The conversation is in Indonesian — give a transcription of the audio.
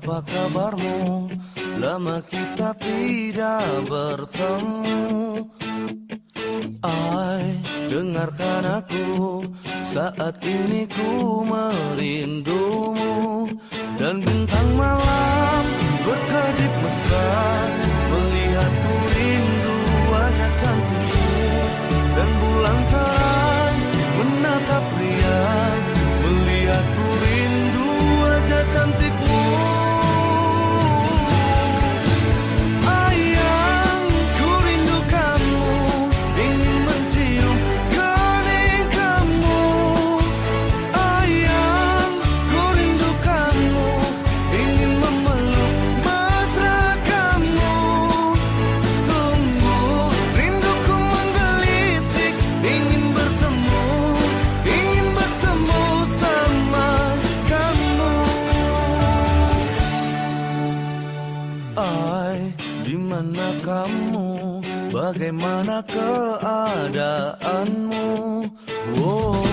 apa kabarmu? Lama kita tidak bertemu. Ai, dengarkan aku, saat ini ku merindumu. Dan bintang malam berkedip mesra, melihatku rindu wajah cantikmu. Dan bulan terang menatap riang, melihatku rindu wajah cantikmu. Ayang, ku rindu kamu, ingin mencium kening kamu. Ayang, ku rindu kamu, ingin memeluk mesra kamu. Sungguh rinduku menggelitik, ingin bertemu sama kamu. Ai, di mana kamu? Bagaimana keadaanmu? Oh.